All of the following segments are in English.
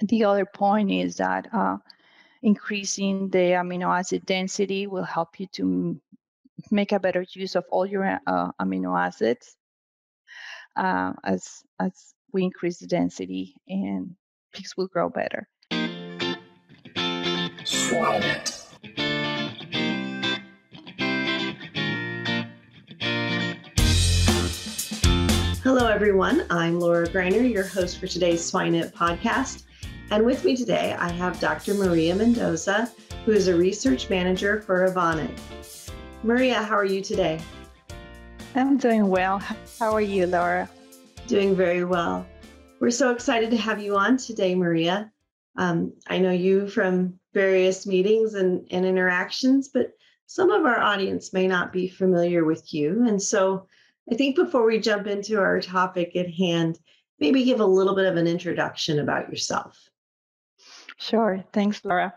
The other point is that increasing the amino acid density will help you to make a better use of all your amino acids as we increase the density, and pigs will grow better. Swine. Hello, everyone. I'm Laura Greiner, your host for today's Swine It podcast. And with me today, I have Dr. Maria Mendoza, who is a research manager for Evonik. Maria, how are you today? I'm doing well. How are you, Laura? Doing very well. We're so excited to have you on today, Maria. I know you from various meetings and interactions, but some of our audience may not be familiar with you. And so I think before we jump into our topic at hand, maybe give a little bit of an introduction about yourself. Sure. Thanks, Laura.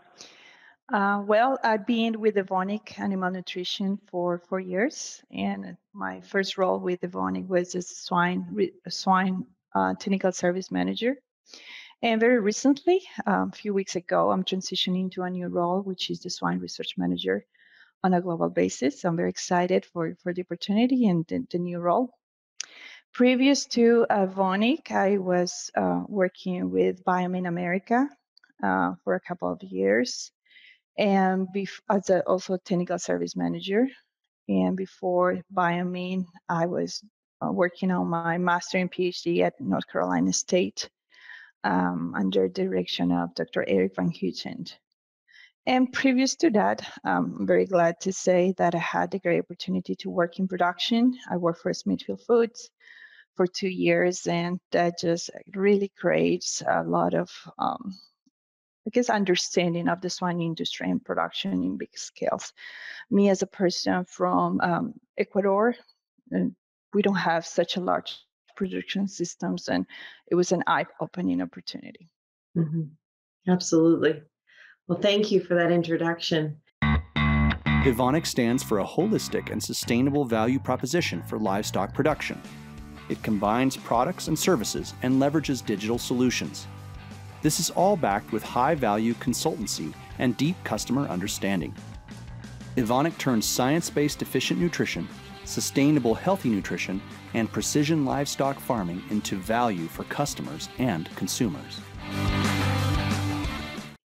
Well, I've been with Evonik Animal Nutrition for 4 years, and my first role with Evonik was as swine technical service manager. And very recently, a few weeks ago, I'm transitioning to a new role, which is the swine research manager on a global basis. I'm very excited for the opportunity and the new role. Previous to Evonik, I was working with Biomin America for a couple of years, and as also technical service manager. And before Biomin, I was working on my master and PhD at North Carolina State under direction of Dr. Eric Van Houten. And previous to that, I'm very glad to say that I had the great opportunity to work in production. I worked for Smithfield Foods for 2 years, and that just really creates a lot of understanding of the swine industry and production in big scales. Me as a person from Ecuador, we don't have such a large production systems, and it was an eye-opening opportunity. Mm-hmm. Absolutely. Well, thank you for that introduction. Evonik stands for a holistic and sustainable value proposition for livestock production. It combines products and services and leverages digital solutions. This is all backed with high-value consultancy and deep customer understanding. Evonik turns science-based efficient nutrition, sustainable healthy nutrition, and precision livestock farming into value for customers and consumers.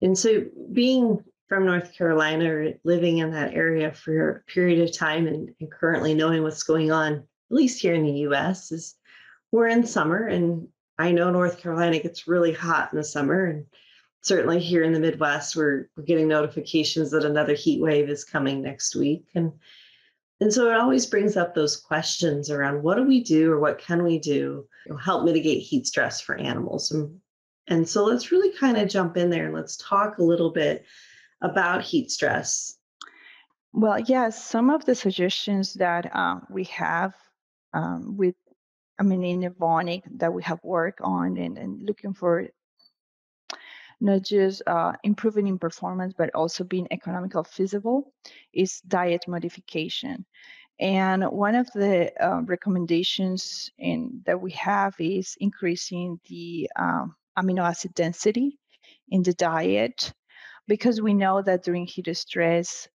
And so being from North Carolina or living in that area for a period of time and currently knowing what's going on, at least here in the US, is we're in summer, and I know North Carolina gets really hot in the summer, and certainly here in the Midwest, we're getting notifications that another heat wave is coming next week. And so it always brings up those questions around what do we do or what can we do to help mitigate heat stress for animals? And so let's really kind of jump in there and let's talk a little bit about heat stress. Well, yes, some of the suggestions that we have in Evonik that we have worked on and looking for not just improving in performance, but also being economical feasible, is diet modification. And one of the recommendations that we have is increasing the amino acid density in the diet, because we know that during heat stress,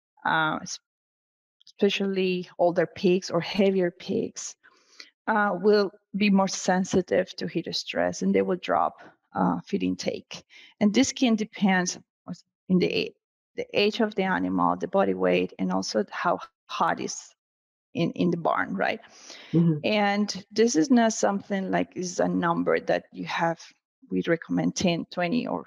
especially older pigs or heavier pigs, will be more sensitive to heat stress, and they will drop feed intake. And this can depend in the age of the animal, the body weight, and also how hot is in the barn, right? Mm-hmm. And this is not something like is a number that you have. We recommend 10, 20, or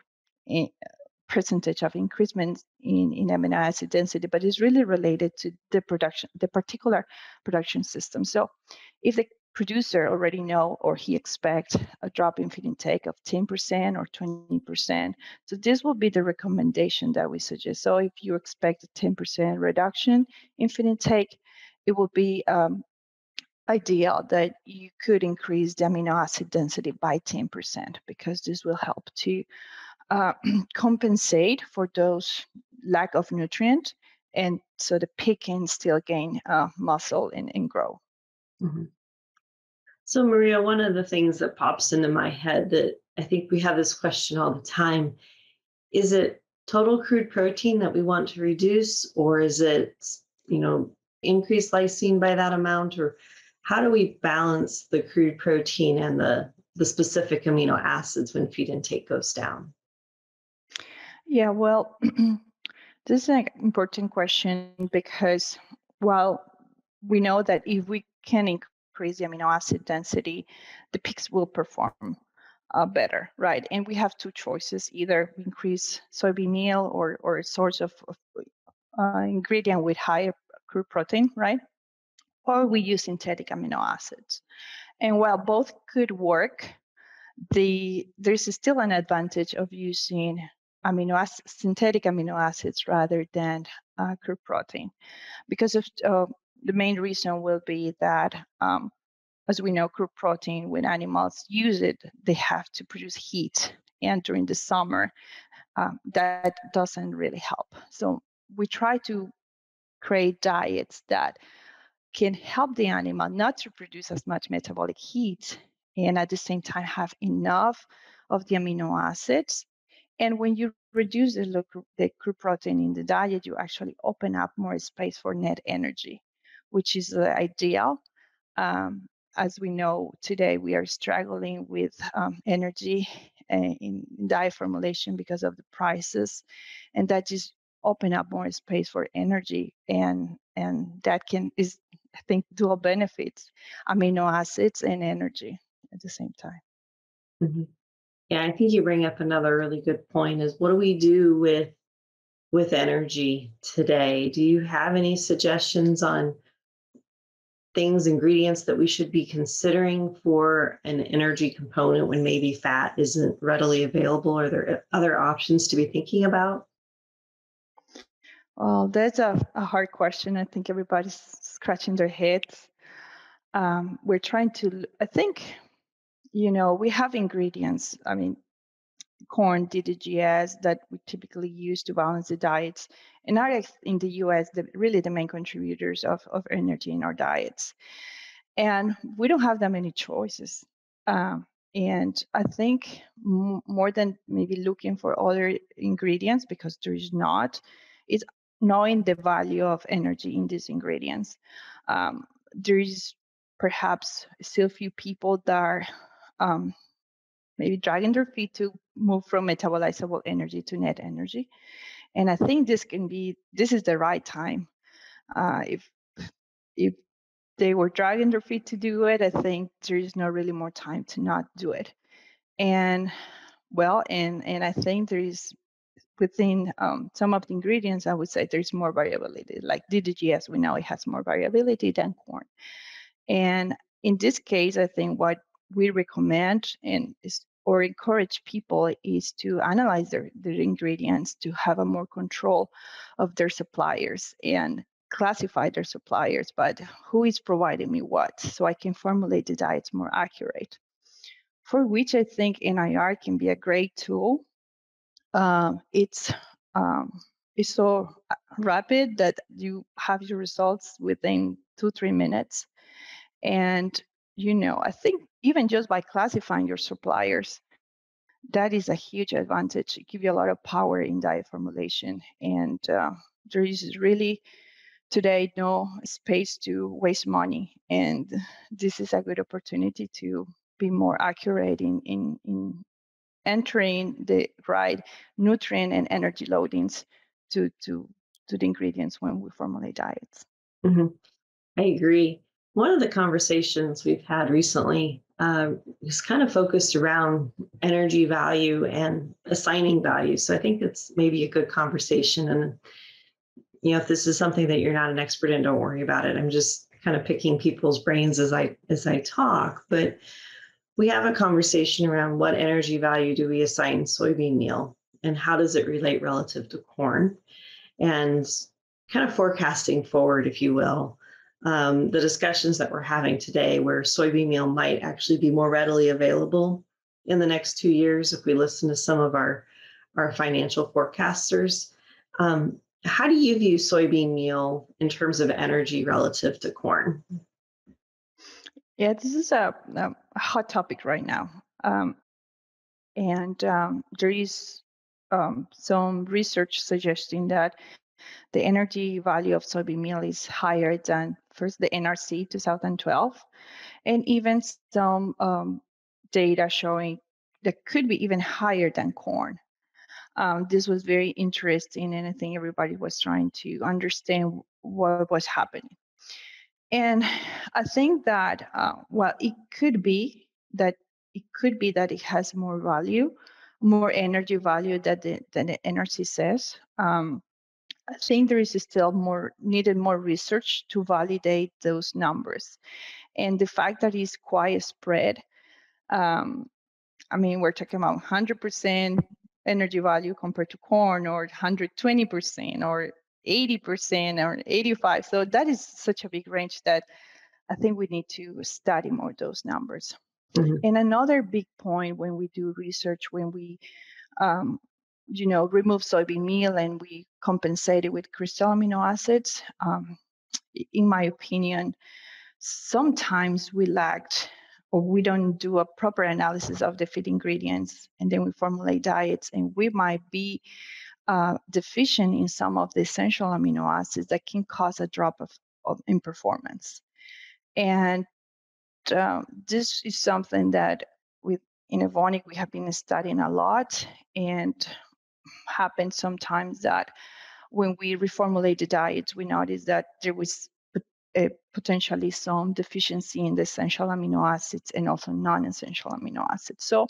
percentage of increasement in amino acid density, but it's really related to the particular production system. So if the producer already know or he expects a drop in feed intake of 10% or 20%, so this will be the recommendation that we suggest. So if you expect a 10% reduction in feed intake, it will be ideal that you could increase the amino acid density by 10%, because this will help to compensate for those lack of nutrient, and so the pig can still gain muscle and grow. Mm-hmm. So, Maria, one of the things that pops into my head that I think we have this question all the time, is it total crude protein that we want to reduce, or is it, you know, increase lysine by that amount, or how do we balance the crude protein and the specific amino acids when feed intake goes down? Yeah, well, this is an important question because, well, we know that if we can increase the amino acid density, the pigs will perform better, right? And we have two choices: either we increase soybean meal or a source of ingredient with higher crude protein, right? Or we use synthetic amino acids. And while both could work, there's still an advantage of using synthetic amino acids rather than crude protein, because of the main reason will be that as we know, crude protein, when animals use it, they have to produce heat, and during the summer that doesn't really help. So we try to create diets that can help the animal not to produce as much metabolic heat and at the same time have enough of the amino acids. And when you reduce the crude protein in the diet, you actually open up more space for net energy, which is the ideal. Um, as we know today, we are struggling with energy in diet formulation because of the prices, and that just open up more space for energy, and that can is I think dual benefits, amino acids and energy at the same time. Mhm. Yeah, I think you bring up another really good point is what do we do with energy today? Do you have any suggestions on things, ingredients that we should be considering for an energy component when maybe fat isn't readily available? Are there other options to be thinking about? Well, that's a hard question. I think everybody's scratching their heads. We're trying to, I think, we have ingredients. I mean, corn, DDGS that we typically use to balance the diets, and are in the US really the main contributors of energy in our diets. And we don't have that many choices. And I think more than maybe looking for other ingredients, because there is not, is knowing the value of energy in these ingredients. There is perhaps still few people that are maybe dragging their feet to move from metabolizable energy to net energy. And I think this is the right time. If they were dragging their feet to do it, I think there is no really more time to not do it. And well, and I think there is within some of the ingredients, I would say there's more variability. Like DDGS, we know it has more variability than corn. And in this case, I think what we recommend or encourage people is to analyze their ingredients to have a more control of their suppliers and classify their suppliers, but who is providing me what, so I can formulate the diets more accurate. For which I think NIR can be a great tool. Um, it's um, it's so rapid that you have your results within 2-3 minutes. And, I think even just by classifying your suppliers, that is a huge advantage. It gives you a lot of power in diet formulation. And there is really today no space to waste money. And this is a good opportunity to be more accurate in entering the right nutrient and energy loadings to the ingredients when we formulate diets. Mhm. I agree. One of the conversations we've had recently is kind of focused around energy value and assigning value. So I think it's maybe a good conversation. And if this is something that you're not an expert in, don't worry about it. I'm just kind of picking people's brains as I talk. But we have a conversation around what energy value do we assign soybean meal and how does it relate relative to corn, and kind of forecasting forward, if you will. The discussions that we're having today, where soybean meal might actually be more readily available in the next 2 years, if we listen to some of our financial forecasters. How do you view soybean meal in terms of energy relative to corn? Yeah, this is a hot topic right now. And there is some research suggesting that the energy value of soybean meal is higher than first the NRC 2012, and even some data showing that could be even higher than corn. This was very interesting, and I think everybody was trying to understand what was happening. And I think that well, it could be that it has more value, more energy value than the NRC says. I think there is still more research to validate those numbers, and the fact that it's quite spread. Um, I mean, we're talking about 100% energy value compared to corn, or 120%, or 80%, or 85. So that is such a big range that I think we need to study more those numbers. Mhm. And another big point when we do research, when we remove soybean meal and we compensate it with crystal amino acids, in my opinion, sometimes we lacked or we don't do a proper analysis of the feed ingredients, and then we formulate diets, and we might be deficient in some of the essential amino acids that can cause a drop in performance. And this is something that in Evonik we have been studying a lot, and happens sometimes that when we reformulate the diets, we notice that there was potentially some deficiency in the essential amino acids and also non-essential amino acids. So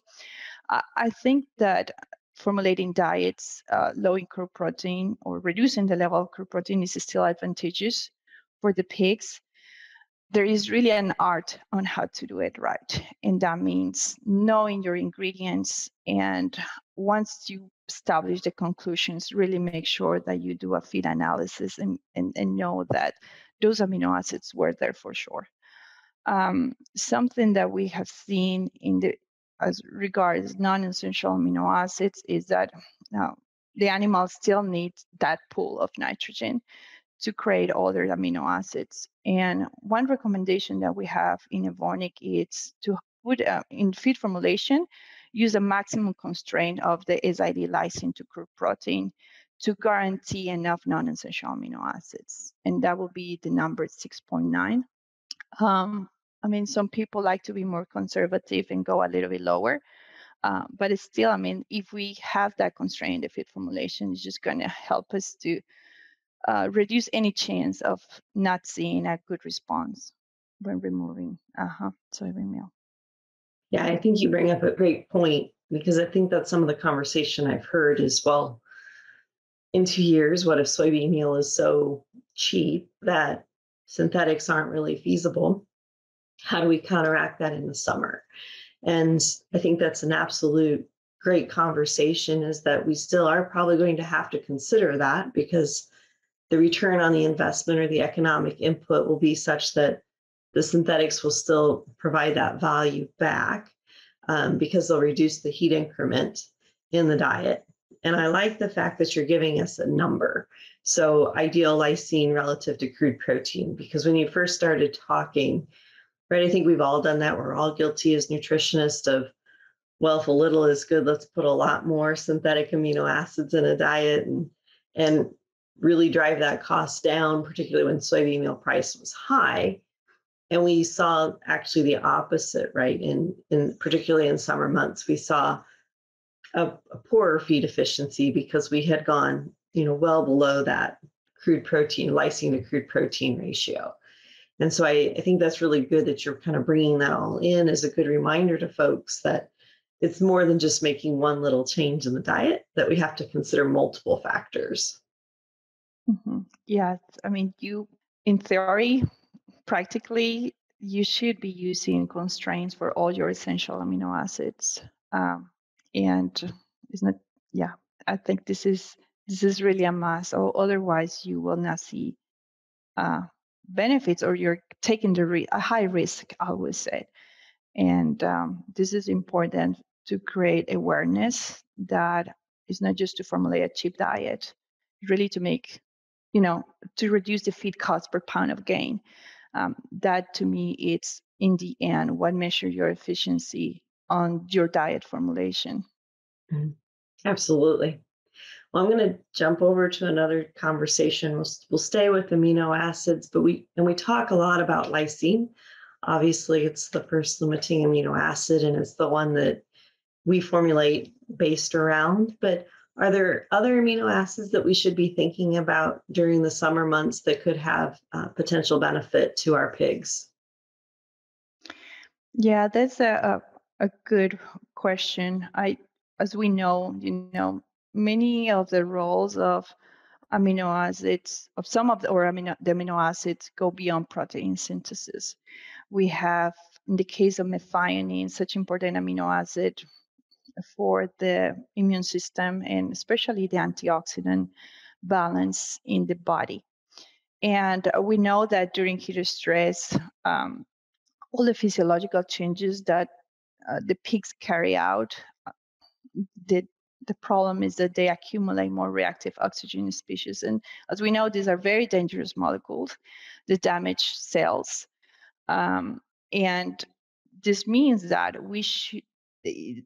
I think that formulating diets low in crude protein or reducing the level of crude protein is still advantageous for the pigs. There is really an art on how to do it right. And that means knowing your ingredients. And once you establish the conclusions, really make sure that you do a feed analysis and know that those amino acids were there for sure. Something that we have seen as regards non-essential amino acids is that the animals still need that pool of nitrogen to create other amino acids. And one recommendation that we have in Evonik is to put in feed formulation, use a maximum constraint of the SID lysine to crude protein to guarantee enough non-essential amino acids. And that will be the number 6.9. I mean, some people like to be more conservative and go a little bit lower. But it's still, I mean, if we have that constraint in the feed formulation, it's just going to help us to reduce any chance of not seeing a good response when removing soybean meal. Yeah, I think you bring up a great point, because I think that's some of the conversation I've heard is, well, in 2 years, what if soybean meal is so cheap that synthetics aren't really feasible? How do we counteract that in the summer? And I think that's an absolute great conversation, is that we still are probably going to have to consider that, because the return on the investment or the economic input will be such that the synthetics will still provide that value back, because they'll reduce the heat increment in the diet. And I like the fact that you're giving us a number. So ideal lysine relative to crude protein, because when you first started talking, right, I think we've all done that. We're all guilty as nutritionists of, well, if a little is good, let's put a lot more synthetic amino acids in a diet and really drive that cost down, particularly when soybean meal price was high. And we saw actually the opposite, right? In particularly in summer months, we saw a poorer feed efficiency, because we had gone, well below that crude protein, lysine to crude protein ratio. And so I think that's really good that you're kind of bringing that all in as a good reminder to folks that it's more than just making one little change in the diet, that we have to consider multiple factors. Mm-hmm. Yeah, I mean, in theory, practically, you should be using constraints for all your essential amino acids. And it's not, yeah, I think this is really a must, or otherwise you will not see benefits, or you're taking a high risk, I would say. And this is important to create awareness that it's not just to formulate a cheap diet, really to make, to reduce the feed cost per pound of gain. That to me, it's in the end what measures your efficiency on your diet formulation. Mhm. Absolutely. Well, I'm going to jump over to another conversation. We'll stay with amino acids, but we talk a lot about lysine. Obviously, it's the first limiting amino acid, and it's the one that we formulate based around. But are there other amino acids that we should be thinking about during the summer months that could have potential benefit to our pigs? Yeah, that's a good question. As we know, many of the roles of amino acids, of some of the amino acids go beyond protein synthesis. We have, in the case of methionine, such important amino acid for the immune system and especially the antioxidant balance in the body. And we know that during heat stress, all the physiological changes that the pigs carry out, the the problem is that they accumulate more reactive oxygen species. And as we know, these are very dangerous molecules that damage cells. Um, and this means that we should,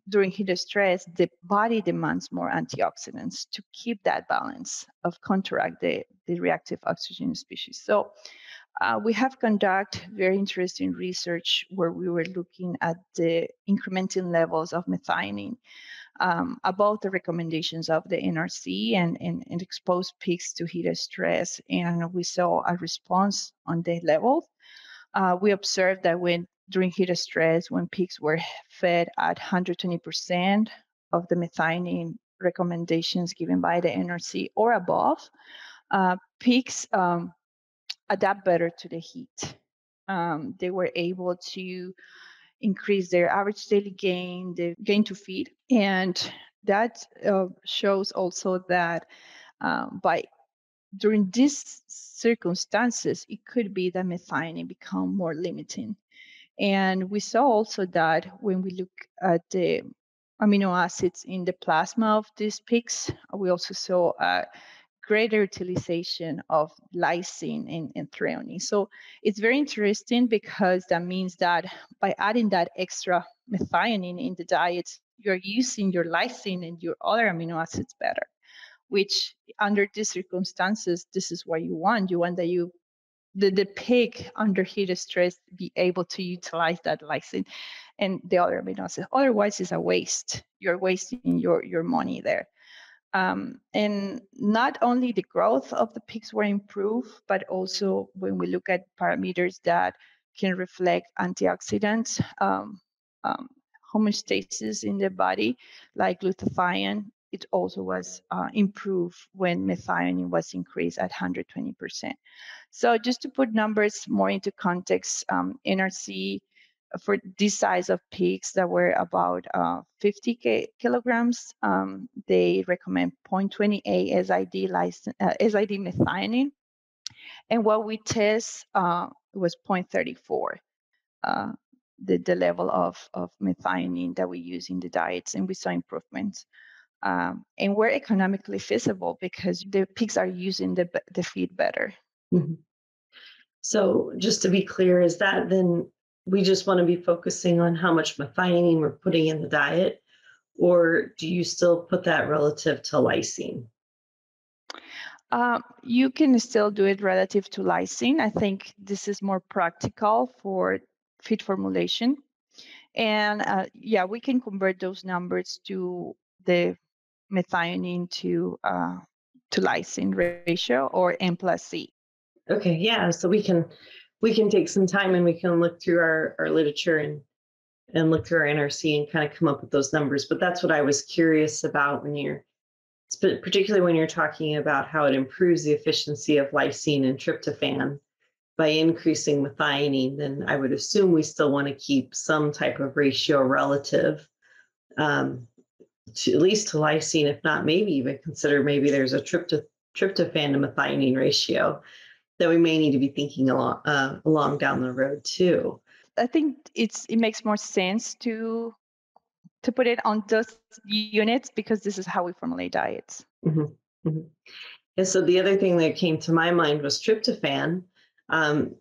during heat stress, the body demands more antioxidants to keep that balance of counteract the reactive oxygen species. So we have conducted very interesting research where we were looking at the incremental levels of methionine about the recommendations of the NRC and exposed pigs to heat stress. And we saw a response on the level. We observed that during heat stress, when pigs were fed at 120% of the methionine recommendations given by the NRC or above, pigs adapt better to the heat. They were able to increase their average daily gain, the gain to feed, and that shows also that by during these circumstances, it could be that methionine become more limiting. And we saw also that when we look at the amino acids in the plasma of these pigs, we also saw a greater utilization of lysine and threonine. So it's very interesting because that means that by adding that extra methionine in the diet, you're using your lysine and your other amino acids better, which under these circumstances, this is what you want. You want that the pig under heat stress be able to utilize that lysine and the other amino acids. Otherwise, it's a waste. You're wasting your money there. And not only the growth of the pigs were improved, but also when we look at parameters that can reflect antioxidants, homeostasis in the body, like glutathione, it also was improved when methionine was increased at 120%. So just to put numbers more into context, NRC for this size of pigs that were about 50 kilograms, they recommend 0.28 SID methionine. And what we test was 0.34, the level of methionine that we use in the diets, and we saw improvements. And we're economically feasible because the pigs are using the feed better. Mhm. So just to be clear, is that then we just want to be focusing on how much methionine we're putting in the diet, or do you still put that relative to lysine? You can still do it relative to lysine. I think this is more practical for feed formulation. And yeah, we can convert those numbers to the methionine to lysine ratio or N plus C. Okay, yeah. So we can take some time and we can look through our literature and look through our NRC and kind of come up with those numbers. But that's what I was curious about particularly when you're talking about how it improves the efficiency of lysine and tryptophan by increasing methionine, then I would assume we still want to keep some type of ratio relative to at least to lysine, if not maybe even consider maybe there's a tryptophan to methionine ratio that we may need to be thinking along down the road too. I think it makes more sense to put it on those units because this is how we formulate diets. Mm-hmm. Mm-hmm. And so the other thing that came to my mind was tryptophan.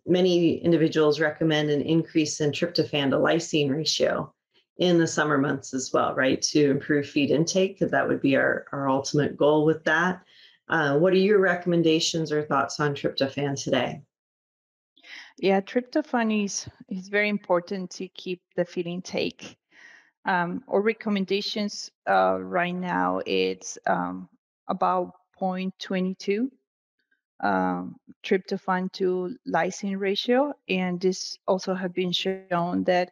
Many individuals recommend an increase in tryptophan to lysine ratio in the summer months as well, right? To improve feed intake, because that would be our ultimate goal with that. What are your recommendations or thoughts on tryptophan today? Yeah, tryptophan is very important to keep the feed intake. Our recommendations right now, it's about 0.22 tryptophan to lysine ratio. And this also have been shown that,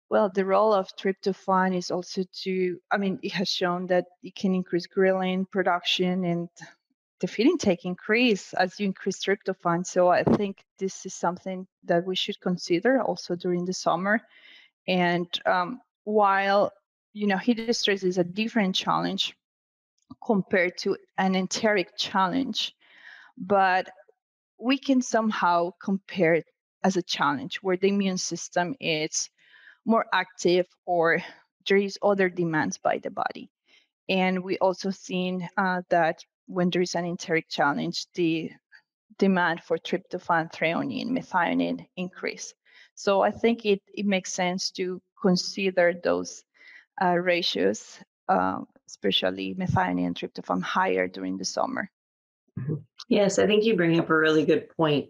well, the role of tryptophan is also it has shown that it can increase ghrelin production and the feed intake increase as you increase tryptophan. So I think this is something that we should consider also during the summer. And while, heat stress is a different challenge compared to an enteric challenge, but we can somehow compare it as a challenge where the immune system is more active or there is other demands by the body. And we also seen that when there is an enteric challenge, the demand for tryptophan, threonine, methionine increase. So I think it makes sense to consider those ratios, especially methionine and tryptophan, higher during the summer. Yes, I think you bring up a really good point.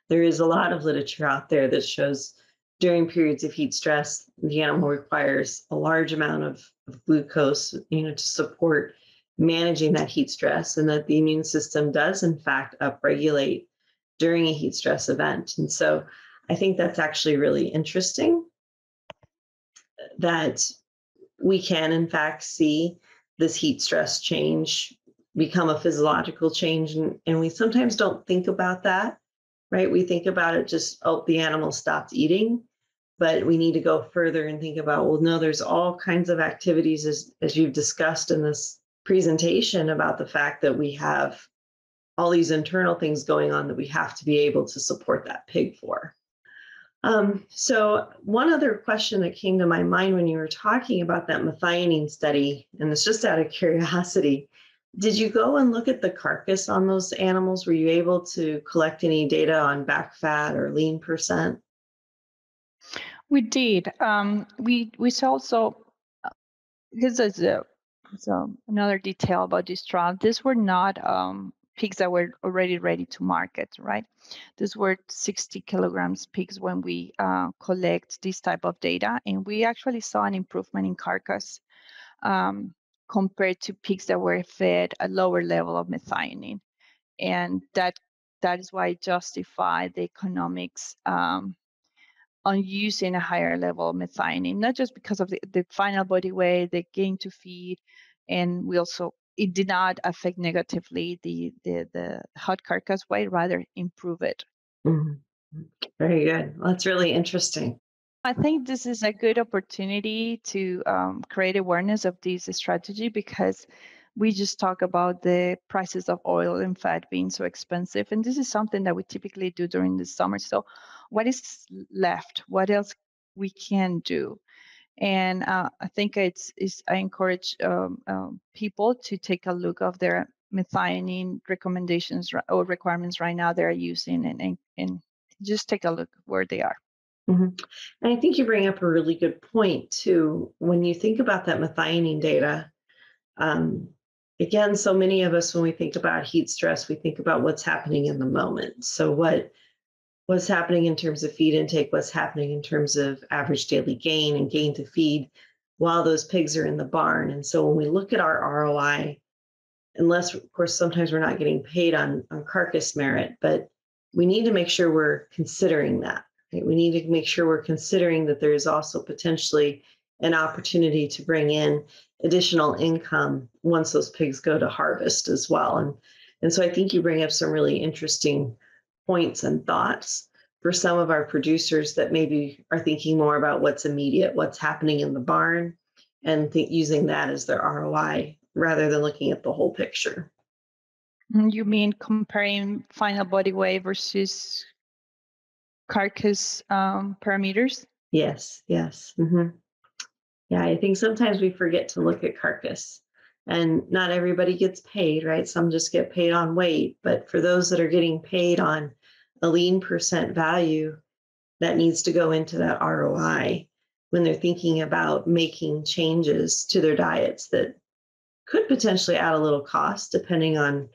There is a lot of literature out there that shows during periods of heat stress, the animal requires a large amount of glucose, to support managing that heat stress, and that the immune system does, in fact, upregulate during a heat stress event. And so I think that's actually really interesting that we can, in fact, see this heat stress change become a physiological change. And we sometimes don't think about that, right? We think about it just, oh, the animal stopped eating. But we need to go further and think about, well, no, there's all kinds of activities, as you've discussed in this presentation, about the fact that we have all these internal things going on that we have to be able to support that pig for. So one other question that came to my mind when you were talking about that methionine study, and it's just out of curiosity, did you go and look at the carcass on those animals? Were you able to collect any data on back fat or lean percent? We did. We saw also, this is another detail about this trial. These were not pigs that were already ready to market, right? These were 60 kilograms pigs when we collect this type of data. And we actually saw an improvement in carcass compared to pigs that were fed a lower level of methionine. And that is why it justified the economics on using a higher level of methionine, not just because of the final body weight, the gain to feed, and it did not affect negatively the hot carcass weight, rather improve it. Mm-hmm. Very good. Well, that's really interesting. I think this is a good opportunity to create awareness of this strategy, because we just talk about the prices of oil and fat being so expensive. And this is something that we typically do during the summer. So what is left? What else we can do? And I think I encourage people to take a look of their methionine recommendations or requirements right now they're using, and just take a look where they are. Mm-hmm. And I think you bring up a really good point too. When you think about that methionine data, again, so many of us, when we think about heat stress, we think about what's happening in the moment. So what's happening in terms of feed intake, what's happening in terms of average daily gain and gain to feed while those pigs are in the barn. And so when we look at our ROI, unless, of course, sometimes we're not getting paid on carcass merit, but we need to make sure we're considering that. Right? We need to make sure we're considering that there is also potentially an opportunity to bring in additional income once those pigs go to harvest as well. And so I think you bring up some really interesting points and thoughts for some of our producers that maybe are thinking more about what's immediate, what's happening in the barn, and using that as their ROI rather than looking at the whole picture. You mean comparing final body weight versus carcass parameters? Yes. Mm-hmm. Yeah, I think sometimes we forget to look at carcass, and not everybody gets paid, right? Some just get paid on weight, but for those that are getting paid on a lean percent value that needs to go into that ROI when they're thinking about making changes to their diets that could potentially add a little cost depending on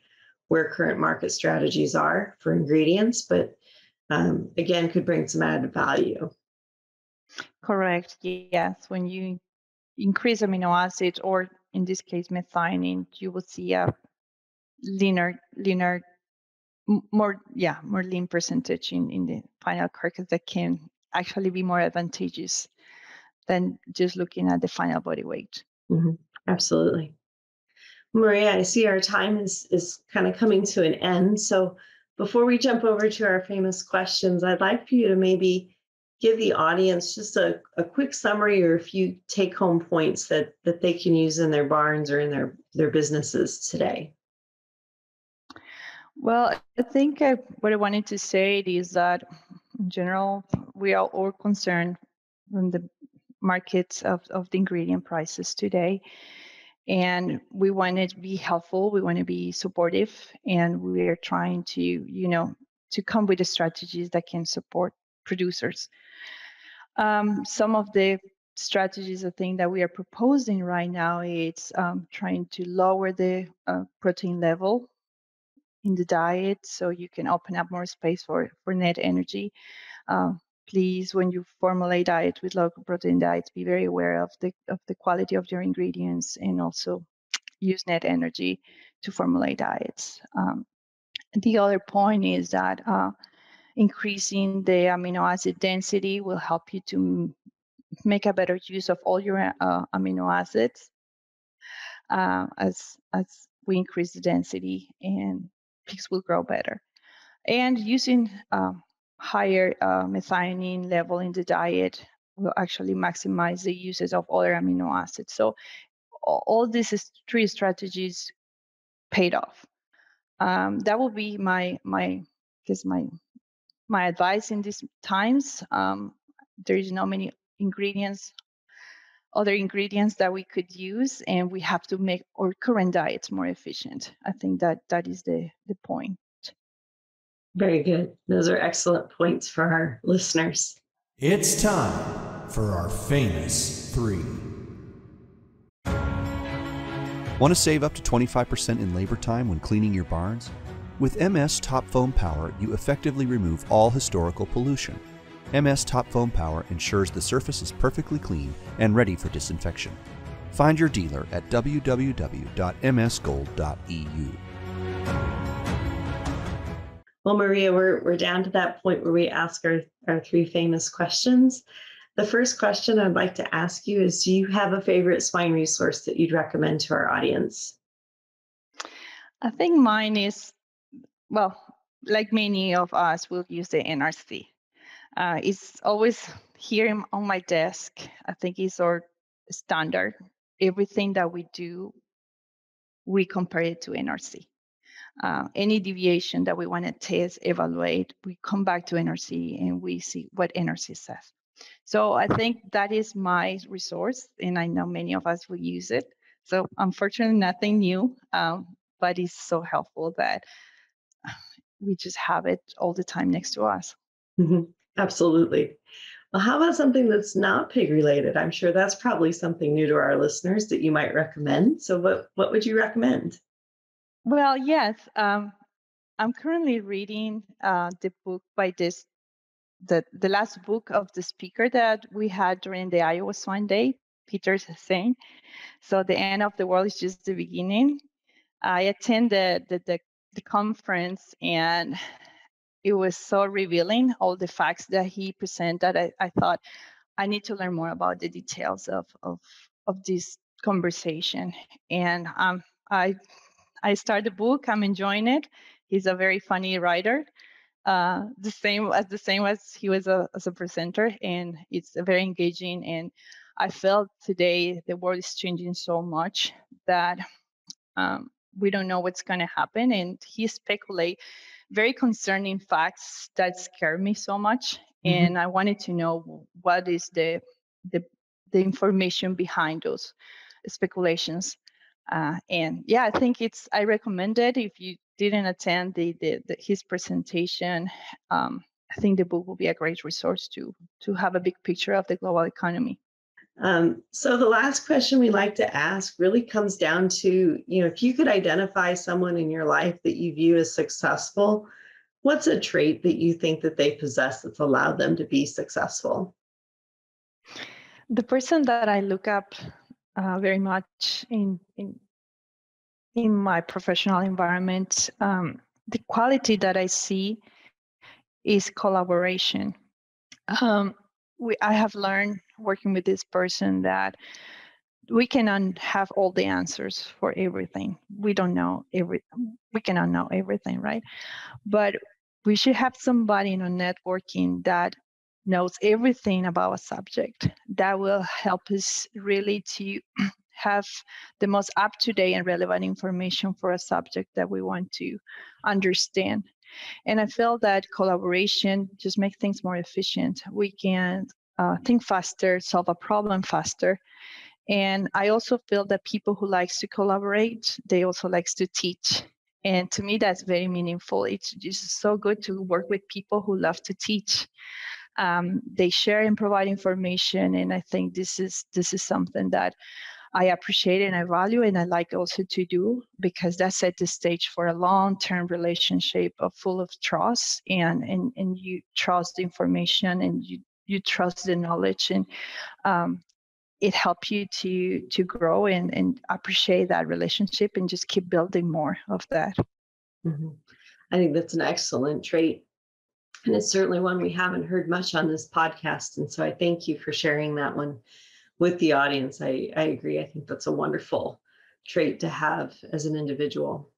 where current market strategies are for ingredients, but again, could bring some added value. Correct. Yes. When you increase amino acids, or in this case, methionine, you will see a leaner, more lean percentage in the final carcass that can actually be more advantageous than just looking at the final body weight. Mm-hmm. Absolutely. Maria, I see our time is kind of coming to an end. So before we jump over to our famous questions, I'd like for you to maybe give the audience just a quick summary or a few take-home points that they can use in their barns or in their businesses today. Well, I think what I wanted to say is that in general, we are all concerned on the markets of the ingredient prices today. And we want to be helpful, we want to be supportive, and we are trying to come with the strategies that can support producers. Some of the strategies I think that we are proposing right now is trying to lower the protein level in the diet so you can open up more space for net energy. Please, when you formulate diet with low protein diets, be very aware of the quality of your ingredients, and also use net energy to formulate diets. The other point is that increasing the amino acid density will help you to make a better use of all your amino acids as we increase the density, and pigs will grow better. And using higher methionine level in the diet will actually maximize the uses of other amino acids. So all these three strategies paid off. That will be my advice in these times. There is not many other ingredients that we could use, and we have to make our current diets more efficient. I think that is the point. Very good. Those are excellent points for our listeners. It's time for our famous three. Want to save up to 25% in labor time when cleaning your barns? With MS Top Foam Power, you effectively remove all historical pollution. MS Top Foam Power ensures the surface is perfectly clean and ready for disinfection. Find your dealer at www.msgold.eu. Well, Maria, we're down to that point where we ask our three famous questions. The first question I'd like to ask you is, do you have a favorite swine resource that you'd recommend to our audience? I think mine is, well, like many of us, will use the NRC. It's always here on my desk. I think it's our standard. Everything that we do, we compare it to NRC. Any deviation that we want to test, evaluate, we come back to NRC and we see what NRC says. So I think that is my resource, and I know many of us will use it. So unfortunately, nothing new, but it's so helpful that we just have it all the time next to us. Mm-hmm. Absolutely. Well, how about something that's not pig related? I'm sure that's probably something new to our listeners that you might recommend. So what would you recommend? Well, yes. I'm currently reading the book by the last book of the speaker that we had during the Iowa Swine Day, Peter saying. So the end of the world is just the beginning. I attended the conference, and it was so revealing, all the facts that he presented. I thought I need to learn more about the details of this conversation. And I started the book. I'm enjoying it. He's a very funny writer, the same as he was as a presenter, and it's very engaging. And I felt today the world is changing so much that we don't know what's going to happen, and he speculate very concerning facts that scare me so much. Mm-hmm. And I wanted to know what is the information behind those speculations. And yeah, I think I recommend it if you didn't attend his presentation, I think the book will be a great resource to have a big picture of the global economy. So the last question we like to ask really comes down to, if you could identify someone in your life that you view as successful, what's a trait that you think that they possess that's allowed them to be successful? The person that I look up very much in my professional environment, the quality that I see is collaboration. I have learned working with this person that we cannot have all the answers for everything. We don't know everything. We cannot know everything, right? But we should have somebody in our networking that knows everything about a subject that will help us really to have the most up-to-date and relevant information for a subject that we want to understand. And I feel that collaboration just makes things more efficient. We can think faster, solve a problem faster. And I also feel that people who likes to collaborate, they also likes to teach. And to me, that's very meaningful. It's just so good to work with people who love to teach. They share and provide information, and I think this is something that I appreciate and I value, and I like also to do, because that set the stage for a long-term relationship full of trust, and you trust the information, and you trust the knowledge, and it helps you to grow and appreciate that relationship and just keep building more of that. Mm-hmm. I think that's an excellent trait. And it's certainly one we haven't heard much on this podcast. And so I thank you for sharing that one with the audience. I agree. I think that's a wonderful trait to have as an individual.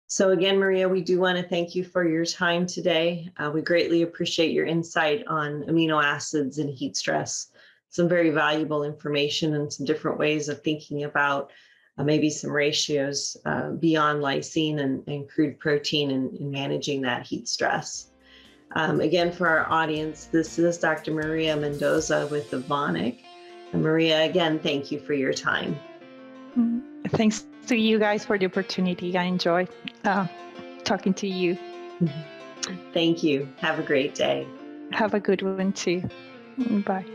So again, Maria, we do want to thank you for your time today. We greatly appreciate your insight on amino acids and heat stress. Some very valuable information and some different ways of thinking about maybe some ratios beyond lysine and crude protein in managing that heat stress. Again, for our audience, this is Dr. Maria Mendoza with Evonik. And Maria, again, thank you for your time. Thanks to you guys for the opportunity. I enjoy talking to you. Thank you. Have a great day. Have a good one too. Bye.